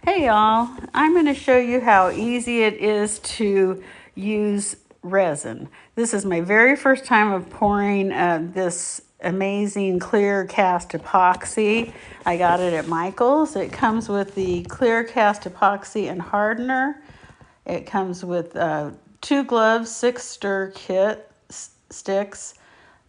Hey y'all, I'm going to show you how easy it is to use resin. This is my very first time of pouring this amazing clear cast epoxy. I got it at Michael's. It comes with the clear cast epoxy and hardener. It comes with 2 gloves, 6 stir kit sticks,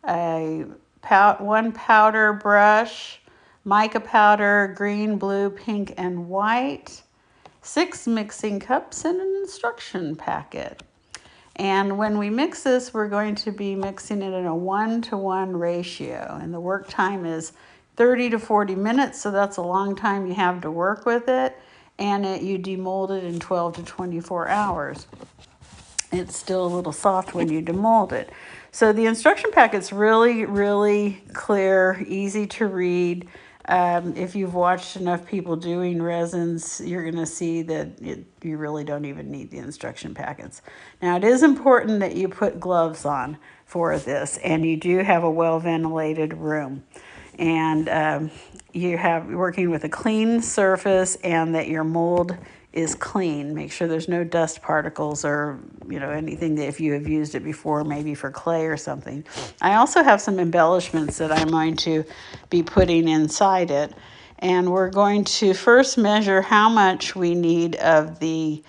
one powder brush, mica powder, green, blue, pink, and white, 6 mixing cups, and an instruction packet. And when we mix this, we're going to be mixing it in a 1-to-1 ratio. And the work time is 30 to 40 minutes, so that's a long time you have to work with it. And you demold it in 12 to 24 hours. It's still a little soft when you demold it. So the instruction packet's really, really clear, easy to read. If you've watched enough people doing resins, you're going to see that you really don't even need the instruction packets. Now, it is important that you put gloves on for this, and you do have a well-ventilated room. And you're working with a clean surface, and that your mold is clean. Make sure there's no dust particles or anything that if you have used it before, maybe for clay or something. I also have some embellishments that I'm going to be putting inside it. And we're going to first measure how much we need of the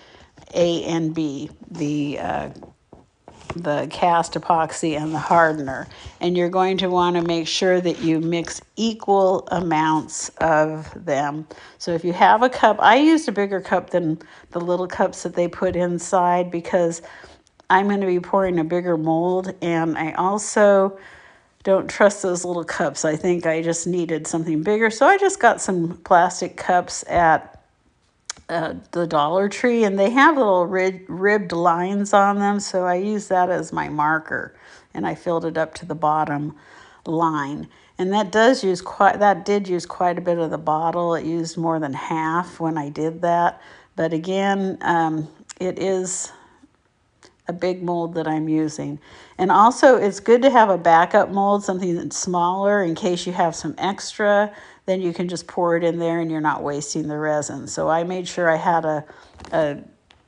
A and B, the cast epoxy and the hardener. And you're going to want to make sure that you mix equal amounts of them. So if you have a cup, I used a bigger cup than the little cups that they put inside because I'm going to be pouring a bigger mold, and I also don't trust those little cups. I think I just needed something bigger. So I just got some plastic cups at the Dollar Tree, and they have little ribbed lines on them, so I use that as my marker, and I filled it up to the bottom line. And that did use quite a bit of the bottle. It used more than half when I did that, but again, it is a big mold that I'm using. And also, it's good to have a backup mold, something that's smaller, in case you have some extra. Then you can just pour it in there and you're not wasting the resin. So I made sure I had a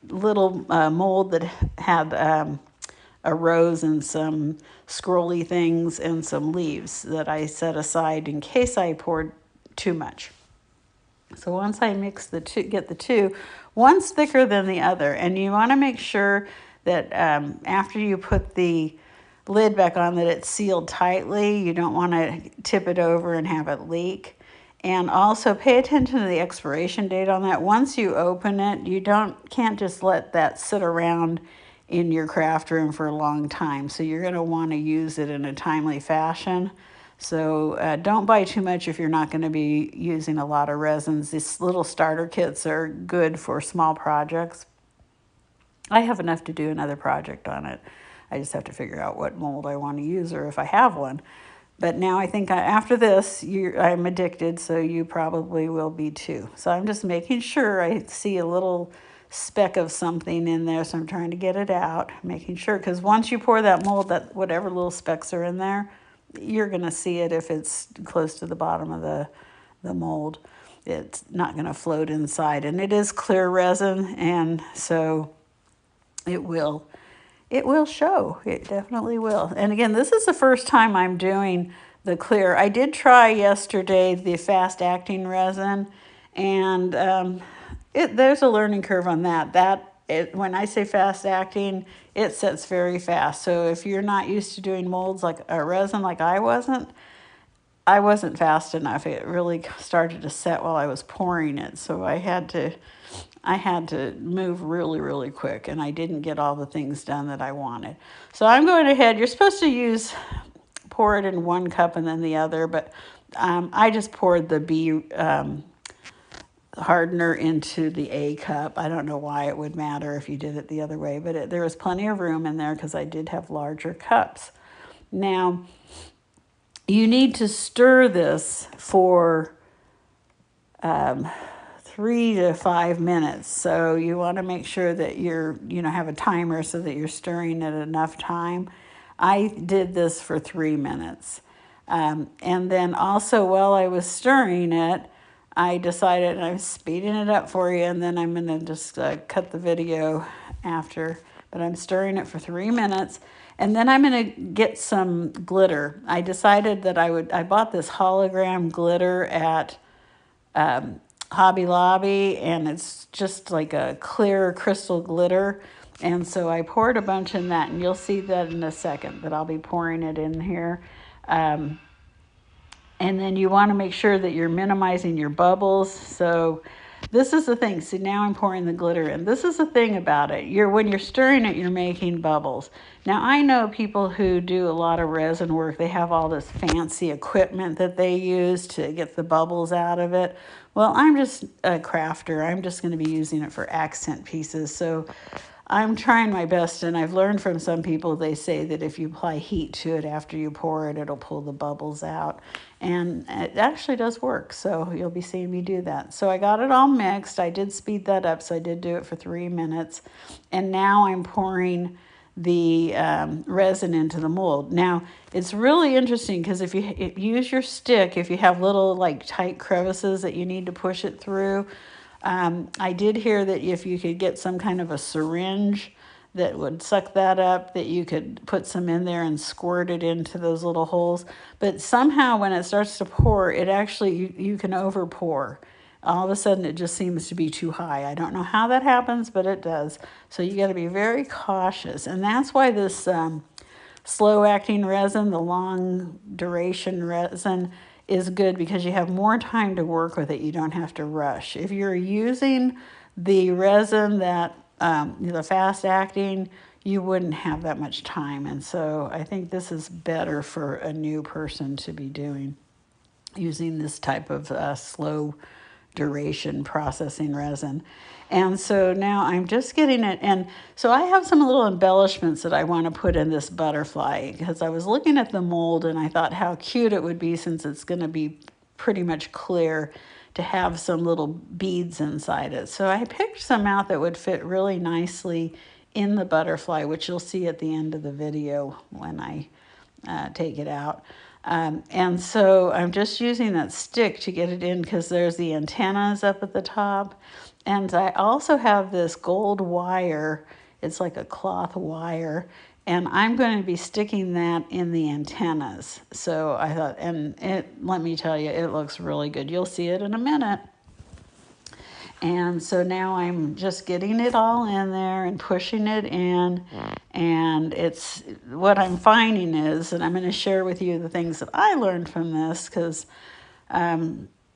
little mold that had a rose and some scrolly things and some leaves that I set aside in case I poured too much. So once I mix get the two, one's thicker than the other, and you want to make sure that after you put the lid back on that it's sealed tightly. You don't want to tip it over and have it leak. And also pay attention to the expiration date on that. Once you open it, you can't just let that sit around in your craft room for a long time. So you're going to want to use it in a timely fashion. So don't buy too much if you're not going to be using a lot of resins. These little starter kits are good for small projects. I have enough to do another project on it. I just have to figure out what mold I want to use or if I have one. But now I think after this, I'm addicted, so you probably will be too. So I'm just making sure. I see a little speck of something in there, so I'm trying to get it out, making sure. Because once you pour that mold, that whatever little specks are in there, you're going to see it if it's close to the bottom of the mold. It's not going to float inside. And it is clear resin, and so it will show. It definitely will. And again, this is the first time I'm doing the clear. I did try yesterday the fast acting resin, and there's a learning curve on that. When I say fast acting, it sets very fast. So if you're not used to doing molds like a resin like I wasn't fast enough. It really started to set while I was pouring it. So I had to move really, really quick, and I didn't get all the things done that I wanted. So I'm going ahead. You're supposed to pour it in one cup and then the other, but I just poured the B hardener into the A cup. I don't know why it would matter if you did it the other way, but there was plenty of room in there because I did have larger cups. Now, you need to stir this for 3 to 5 minutes. So you want to make sure that have a timer so that you're stirring it enough time. I did this for 3 minutes. And then also while I was stirring it, I decided I'm speeding it up for you, and then I'm going to just cut the video after. But I'm stirring it for 3 minutes, and then I'm going to get some glitter. I decided that I bought this hologram glitter at Hobby Lobby, and it's just like a clear crystal glitter. And so I poured a bunch in that, and you'll see that in a second, that I'll be pouring it in here. And then you want to make sure that you're minimizing your bubbles. So this is the thing. See, now I'm pouring the glitter in. This is the thing about it. When you're stirring it, you're making bubbles. Now, I know people who do a lot of resin work. They have all this fancy equipment that they use to get the bubbles out of it. Well, I'm just a crafter. I'm just going to be using it for accent pieces. So I'm trying my best, and I've learned from some people, they say that if you apply heat to it after you pour it, it'll pull the bubbles out. And it actually does work, so you'll be seeing me do that. So I got it all mixed. I did speed that up, so I did do it for 3 minutes. And now I'm pouring the resin into the mold. Now, it's really interesting because if you use your stick, if you have little like tight crevices that you need to push it through, I did hear that if you could get some kind of a syringe that would suck that up, that you could put some in there and squirt it into those little holes. But somehow when it starts to pour, it actually, you can over pour. All of a sudden it just seems to be too high. I don't know how that happens, but it does. So you got to be very cautious. And that's why this slow acting resin, the long duration resin, is good, because you have more time to work with it. You don't have to rush. If you're using the resin that the fast acting, you wouldn't have that much time. And so I think this is better for a new person to be doing, using this type of slow duration processing resin. And so now I'm just getting it. And so I have some little embellishments that I want to put in this butterfly, because I was looking at the mold and I thought how cute it would be, since it's going to be pretty much clear, to have some little beads inside it. So I picked some out that would fit really nicely in the butterfly, which you'll see at the end of the video when I take it out. And so I'm just using that stick to get it in, because there's the antennas up at the top. And I also have this gold wire. It's like a cloth wire. And I'm going to be sticking that in the antennas. So I thought, let me tell you, it looks really good. You'll see it in a minute. And so now I'm just getting it all in there and pushing it in. And it's what I'm finding is, and I'm going to share with you the things that I learned from this, because,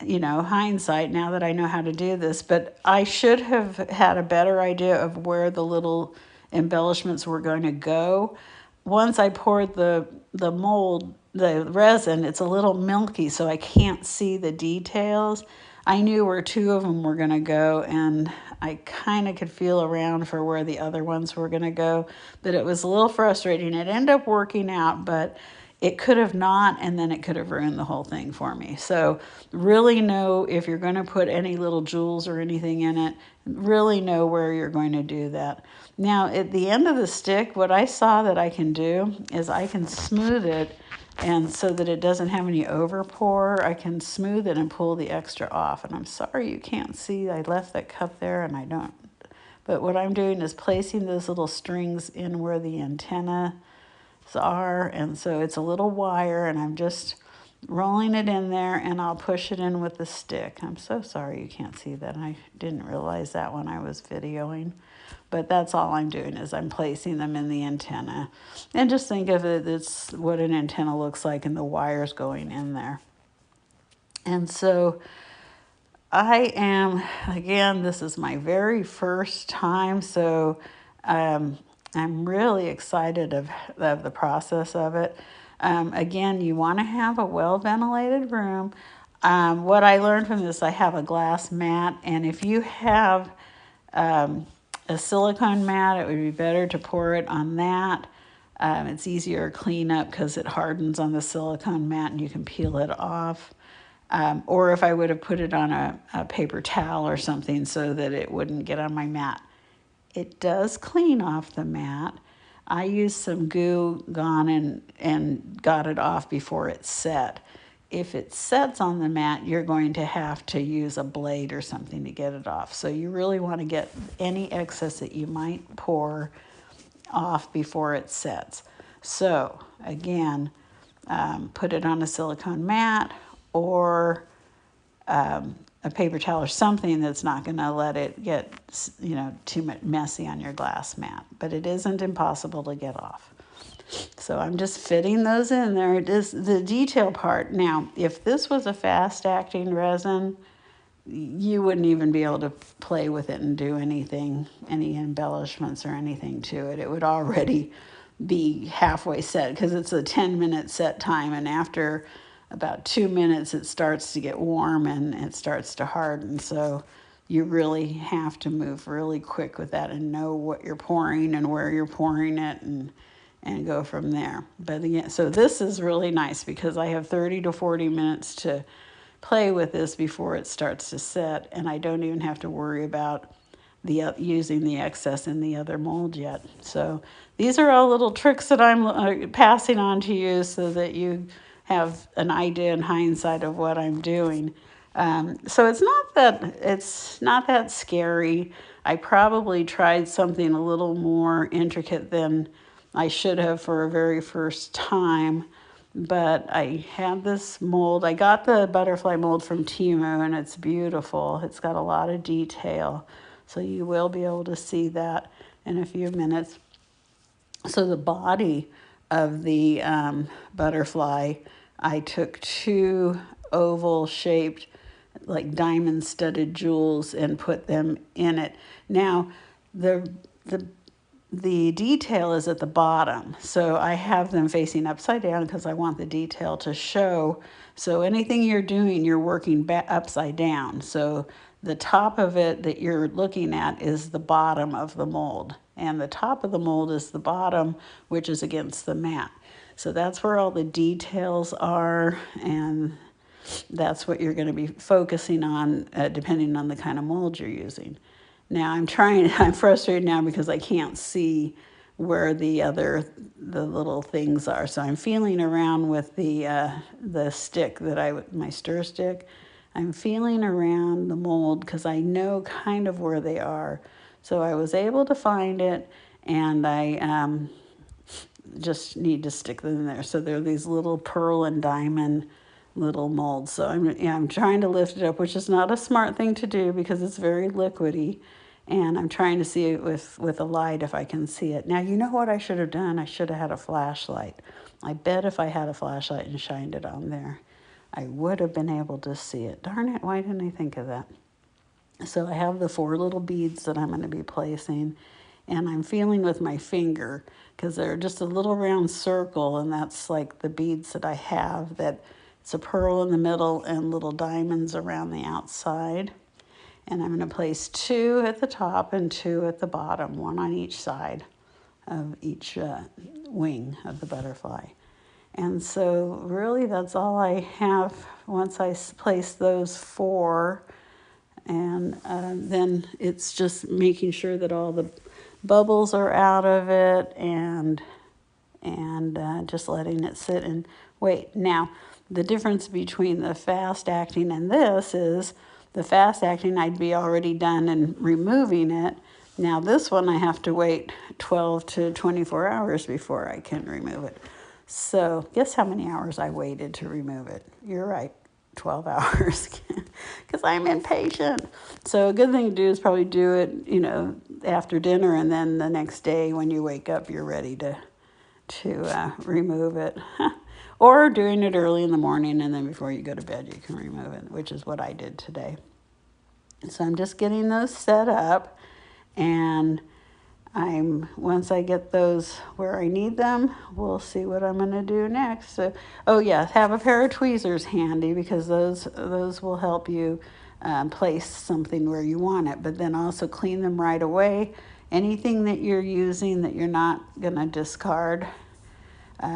hindsight, now that I know how to do this, but I should have had a better idea of where the little embellishments were going to go. Once I poured the mold, the resin, it's a little milky, so I can't see the details. I knew where 2 of them were going to go, and I kind of could feel around for where the other ones were going to go, but it was a little frustrating. It ended up working out, but it could have not, and then it could have ruined the whole thing for me. So really know, if you're going to put any little jewels or anything in it, really know where you're going to do that. Now, at the end of the stick, what I saw that I can do is I can smooth it, and so that it doesn't have any overpour, I can smooth it and pull the extra off. And I'm sorry you can't see, I left that cup there and I don't. But what I'm doing is placing those little strings in where the antennas are. And so it's a little wire, and I'm just rolling it in there, and I'll push it in with the stick. I'm so sorry you can't see that. I didn't realize that when I was videoing. But that's all I'm doing, is I'm placing them in the antenna. And just think of it, it's what an antenna looks like, and the wires going in there. And so I am, again, this is my very first time, so I'm really excited of the process of it. Again, you want to have a well-ventilated room. What I learned from this, I have a glass mat, and if you have a silicone mat, it would be better to pour it on that. It's easier to clean up because it hardens on the silicone mat and you can peel it off. Or if I would have put it on a paper towel or something so that it wouldn't get on my mat. It does clean off the mat. I used some goo gone and got it off before it set. if it sets on the mat, you're going to have to use a blade or something to get it off. So you really want to get any excess that you might pour off before it sets. So again, put it on a silicone mat or a paper towel or something that's not going to let it get, too messy on your glass mat. But it isn't impossible to get off. So I'm just fitting those in there. It is the detail part. Now, if this was a fast-acting resin, you wouldn't even be able to play with it and do anything, any embellishments or anything to it. It would already be halfway set because it's a 10-minute set time, and after about 2 minutes it starts to get warm and it starts to harden. So you really have to move really quick with that and know what you're pouring and where you're pouring it and go from there. But again, so this is really nice because I have 30 to 40 minutes to play with this before it starts to set, and I don't even have to worry about using the excess in the other mold yet. So these are all little tricks that I'm passing on to you so that you have an idea in hindsight of what I'm doing. So it's not that scary. I probably tried something a little more intricate than I should have for a very first time. But I had this mold. I got the butterfly mold from Temu, and it's beautiful. It's got a lot of detail. So you will be able to see that in a few minutes. So the body of the butterfly, I took 2 oval-shaped, like diamond-studded jewels and put them in it. Now, the detail is at the bottom, so I have them facing upside down because I want the detail to show. So anything you're doing, you're working upside down. So the top of it that you're looking at is the bottom of the mold, and the top of the mold is the bottom, which is against the mat. So that's where all the details are, and that's what you're going to be focusing on depending on the kind of mold you're using. Now I'm frustrated now because I can't see where the little things are. So I'm feeling around with the stick my stir stick. I'm feeling around the mold because I know kind of where they are. So I was able to find it, and I just need to stick them in there. So they're these little pearl and diamond little molds. So I'm trying to lift it up, which is not a smart thing to do because it's very liquidy. And I'm trying to see it with a light if I can see it. Now, you know what I should have done? I should have had a flashlight. I bet if I had a flashlight and shined it on there, I would have been able to see it. Darn it, why didn't I think of that? So I have the 4 little beads that I'm going to be placing, and I'm feeling with my finger because they're just a little round circle, and that's like the beads that I have. That it's a pearl in the middle and little diamonds around the outside. And I'm going to place 2 at the top and 2 at the bottom, 1 on each side of each wing of the butterfly. And so really that's all I have once I place those 4. And then it's just making sure that all the bubbles are out of it and just letting it sit and wait. Now, the difference between the fast acting and this is the fast acting I'd be already done and removing it. Now this one I have to wait 12 to 24 hours before I can remove it. So guess how many hours I waited to remove it? You're right, 12 hours, because I'm impatient. So a good thing to do is probably do it, after dinner, and then the next day when you wake up, you're ready to remove it. Or doing it early in the morning, and then before you go to bed, you can remove it, which is what I did today. So I'm just getting those set up, and once I get those where I need them, we'll see what I'm going to do next. So, have a pair of tweezers handy because those will help you place something where you want it, but then also clean them right away. Anything that you're using that you're not going to discard,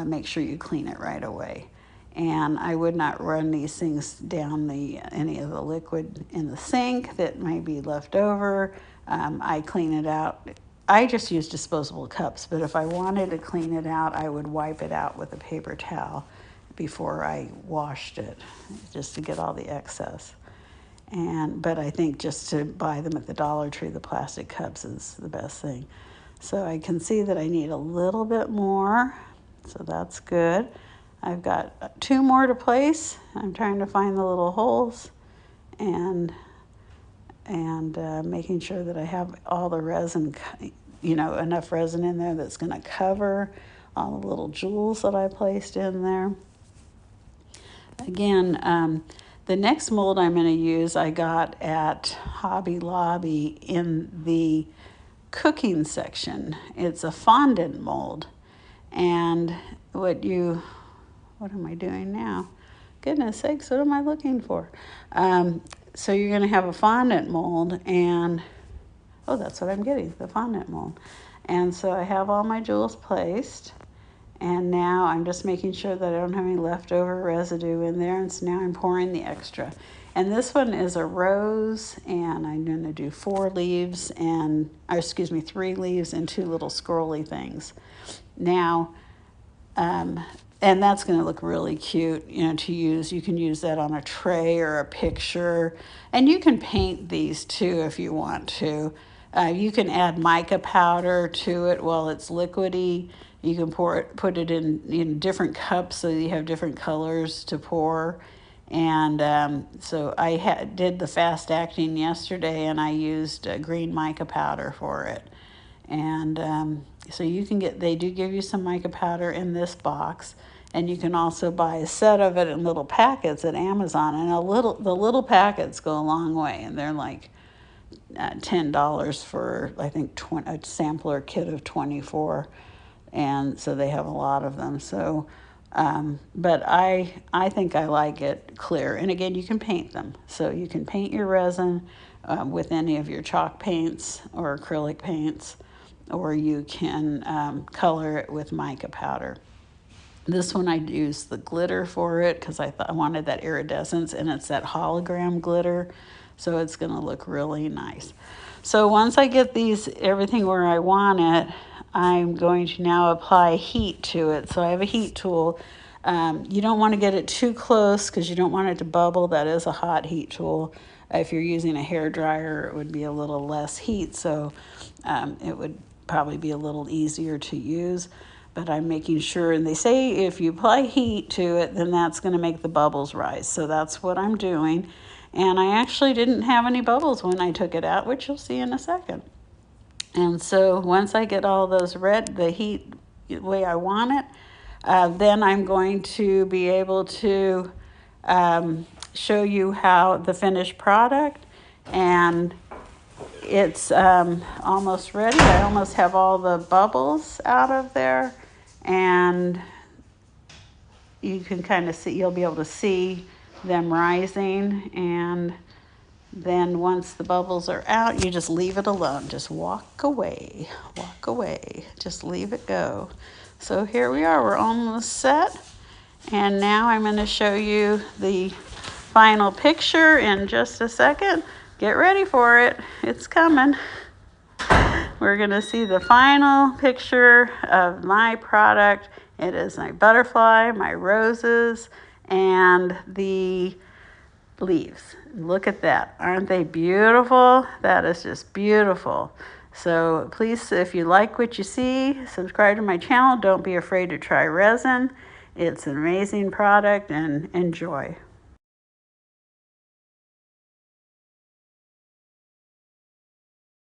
make sure you clean it right away. And I would not run these things down any of the liquid in the sink that might be left over. I clean it out. I just use disposable cups, but if I wanted to clean it out, I would wipe it out with a paper towel before I washed it, just to get all the excess. But I think just to buy them at the Dollar Tree, the plastic cups, is the best thing. So I can see that I need a little bit more, so that's good. I've got 2 more to place. I'm trying to find the little holes and making sure that I have all the resin, enough resin in there that's going to cover all the little jewels that I placed in there. Again, the next mold I'm going to use I got at Hobby Lobby in the cooking section. It's a fondant mold. And what am I doing now? Goodness sakes, what am I looking for? So you're going to have a fondant mold, and that's what I'm getting, the fondant mold. And so I have all my jewels placed, and now I'm just making sure that I don't have any leftover residue in there, and so now I'm pouring the extra. And this one is a rose, and I'm going to do 3 leaves and 2 little scrolly things. Now, and that's going to look really cute, to use. You can use that on a tray or a picture. And you can paint these too if you want to. You can add mica powder to it while it's liquidy. You can put it in different cups so you have different colors to pour. And so I did the fast acting yesterday, and I used green mica powder for it. And so you can they do give you some mica powder in this box, and you can also buy a set of it in little packets at Amazon. And the little packets go a long way, and they're like $10 for, I think, a sampler kit of 24, and so they have a lot of them. So, but I think I like it clear. And again, you can paint them. So you can paint your resin with any of your chalk paints or acrylic paints, or you can color it with mica powder. This one I used the glitter for it because I thought I wanted that iridescence, and it's that hologram glitter, so it's going to look really nice. So once I get everything where I want it, I'm going to now apply heat to it. So I have a heat tool. You don't want to get it too close because you don't want it to bubble. That is a hot heat tool. If you're using a hair dryer, it would be a little less heat, so it would probably be a little easier to use. But I'm making sure, and they say if you apply heat to it, then that's going to make the bubbles rise. So that's what I'm doing. And I actually didn't have any bubbles when I took it out, which you'll see in a second. And so once I get all those the heat the way I want it, then I'm going to be able to show you how the finished product. And it's almost ready. I almost have all the bubbles out of there, and you can kind of see, you'll be able to see them rising. And then once the bubbles are out, you just leave it alone. Just walk away, just leave it go. So here we are, we're almost set. And now I'm going to show you the final picture in just a second. Get ready for it. It's coming. We're going to see the final picture of my product. It is my butterfly, my roses, and the leaves. Look at that. Aren't they beautiful? That is just beautiful. So please, if you like what you see, subscribe to my channel. Don't be afraid to try resin. It's an amazing product, and enjoy.